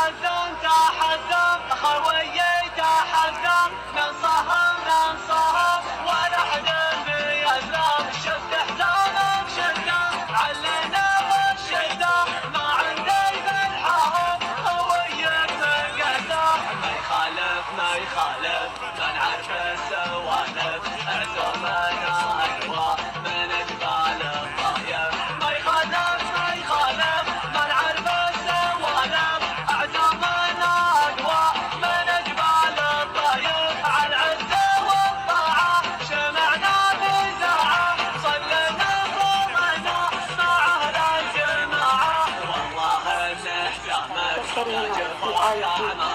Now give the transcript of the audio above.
تحزن تحزن خويي تحزن من صهم ولا حد بيزلم شفت حزامك شدة علينا بالشدة ما عندي بالحرب خويك منقسم ما يخالف من عرف السوالف عزومنا أقوى من جبال الطايف ما يخالف من عرف السوالف عزومنا أقوى من جبال الطايف على العز والطاعة شمعنا بزاعة صلنا صومنا مع أهل الجماعة والله نحترمك يا جبار